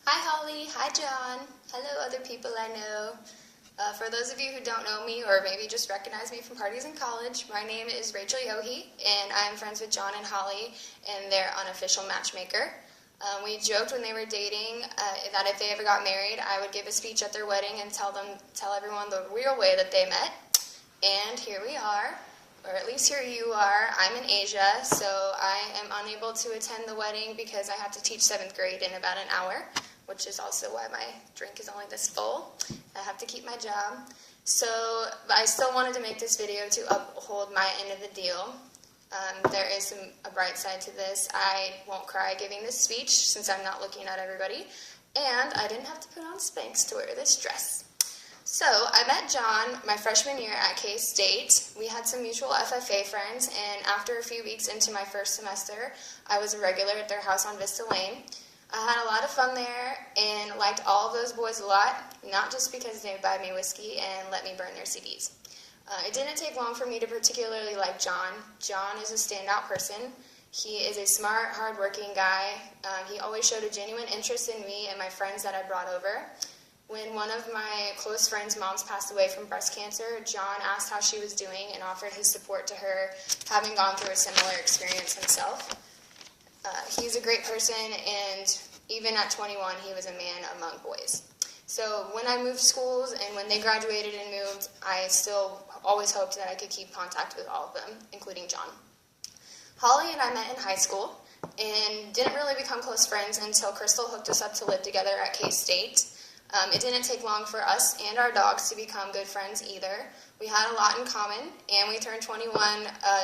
Hi Holly, hi John, hello other people I know. For those of you who don't know me or maybe just recognize me from parties in college, my name is Rachel Yohe and I'm friends with John and Holly and their unofficial matchmaker. We joked when they were dating that if they ever got married, I would give a speech at their wedding and tell everyone the real way that they met. And here we are, or at least here you are. I'm in Asia, so I am unable to attend the wedding because I have to teach 7th grade in about an hour, which is also why my drink is only this full. I have to keep my job. But I still wanted to make this video to uphold my end of the deal. There is a bright side to this. I won't cry giving this speech since I'm not looking at everybody, and I didn't have to put on Spanx to wear this dress. So I met John my freshman year at K-State. We had some mutual FFA friends, and after a few weeks into my first semester, I was a regular at their house on Vista Lane. I had a lot of fun there and liked all of those boys a lot, not just because they would buy me whiskey and let me burn their CDs. It didn't take long for me to particularly like John. John is a standout person. He is a smart, hard-working guy. He always showed a genuine interest in me and my friends that I brought over. When one of my close friends' moms passed away from breast cancer, John asked how she was doing and offered his support to her, having gone through a similar experience himself. He's a great person, and even at 21, he was a man among boys. So when I moved schools and when they graduated and moved, I still always hoped that I could keep contact with all of them, including John. Holly and I met in high school and didn't really become close friends until Crystal hooked us up to live together at K-State. It didn't take long for us and our dogs to become good friends either. We had a lot in common, and we turned 21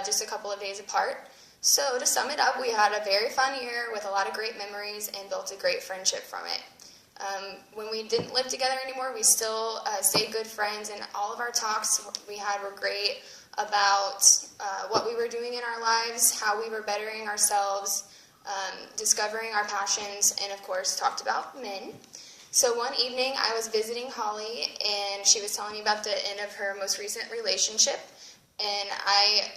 just a couple of days apart. So to sum it up, we had a very fun year with a lot of great memories and built a great friendship from it. When we didn't live together anymore, we still stayed good friends, and all of our talks we had were great about what we were doing in our lives, how we were bettering ourselves, discovering our passions, and of course talked about men. So one evening I was visiting Holly, and she was telling me about the end of her most recent relationship. And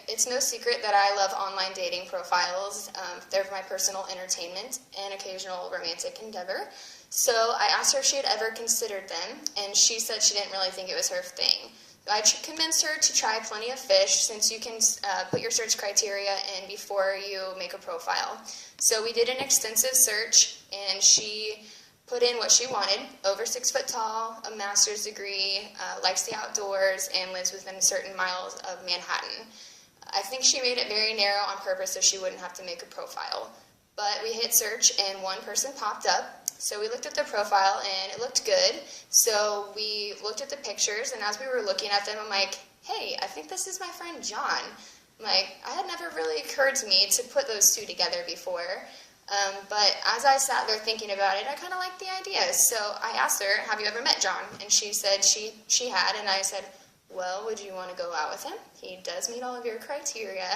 it's no secret that I love online dating profiles. They're my personal entertainment and occasional romantic endeavor. So I asked her if she had ever considered them, and she said she didn't really think it was her thing. I convinced her to try Plenty of Fish, since you can put your search criteria in before you make a profile. So we did an extensive search, and she put in what she wanted: over 6 foot tall, a master's degree, likes the outdoors, and lives within certain miles of Manhattan. I think she made it very narrow on purpose so she wouldn't have to make a profile. But we hit search and one person popped up. So we looked at the profile and it looked good. So we looked at the pictures, and as we were looking at them, I'm like, hey, I think this is my friend John. It had never really occurred to me to put those two together before. But as I sat there thinking about it, I kind of liked the idea. So I asked her, have you ever met John? And she said she had, and I said, well, would you want to go out with him? He does meet all of your criteria.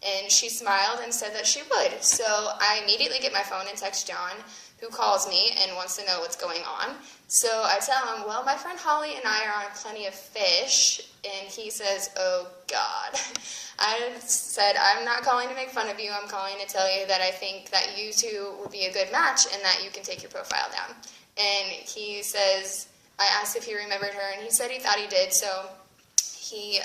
And she smiled and said that she would. So I immediately get my phone and text John, who calls me and wants to know what's going on. So I tell him, well, my friend Holly and I are on Plenty of Fish, and he says, oh, God. I said, I'm not calling to make fun of you. I'm calling to tell you that I think that you two would be a good match and that you can take your profile down. And he says, I asked if he remembered her, and he said he thought he did, so he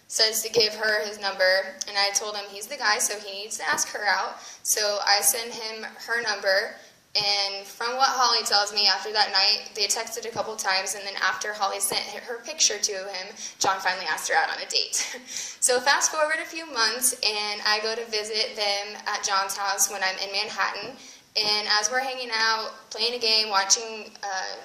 says to give her his number, and I told him he's the guy, so he needs to ask her out. So I send him her number, and from what Holly tells me, after that night, they texted a couple times, and then after Holly sent her picture to him, John finally asked her out on a date. So fast forward a few months, and I go to visit them at John's house when I'm in Manhattan, and as we're hanging out, playing a game, watching,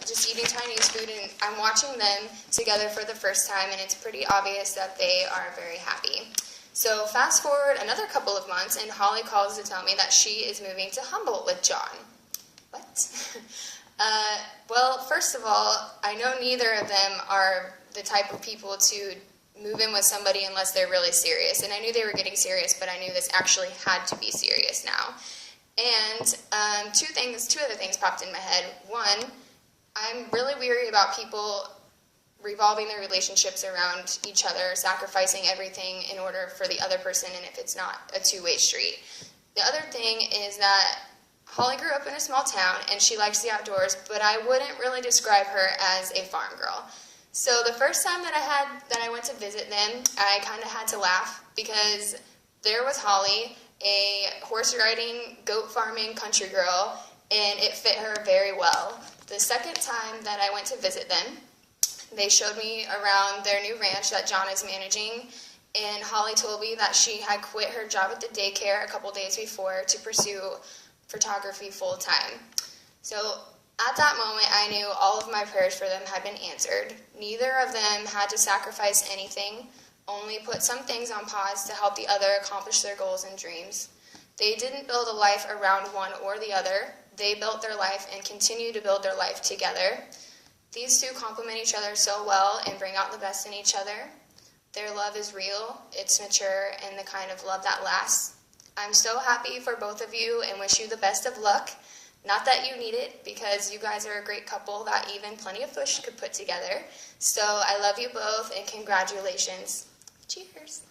just eating Chinese food, and I'm watching them together for the first time, and it's pretty obvious that they are very happy. So fast forward another couple of months, and Holly calls to tell me that she is moving to Humboldt with John. What? Well, first of all, I know neither of them are the type of people to move in with somebody unless they're really serious. And I knew they were getting serious, but I knew this actually had to be serious now. And two other things popped in my head. One, I'm really weary about people revolving their relationships around each other, sacrificing everything in order for the other person, and if it's not a two-way street. The other thing is that Holly grew up in a small town, and she likes the outdoors, but I wouldn't really describe her as a farm girl. So the first time that I went to visit them, I kind of had to laugh because there was Holly, a horse riding, goat farming country girl, and it fit her very well. The second time that I went to visit them, they showed me around their new ranch that John is managing, and Holly told me that she had quit her job at the daycare a couple days before to pursue photography full time. So at that moment, I knew all of my prayers for them had been answered. Neither of them had to sacrifice anything, only put some things on pause to help the other accomplish their goals and dreams. They didn't build a life around one or the other. They built their life and continue to build their life together. These two complement each other so well and bring out the best in each other. Their love is real, it's mature, and the kind of love that lasts. I'm so happy for both of you and wish you the best of luck. Not that you need it, because you guys are a great couple that even Plenty of Fish could put together. So I love you both, and congratulations. Cheers.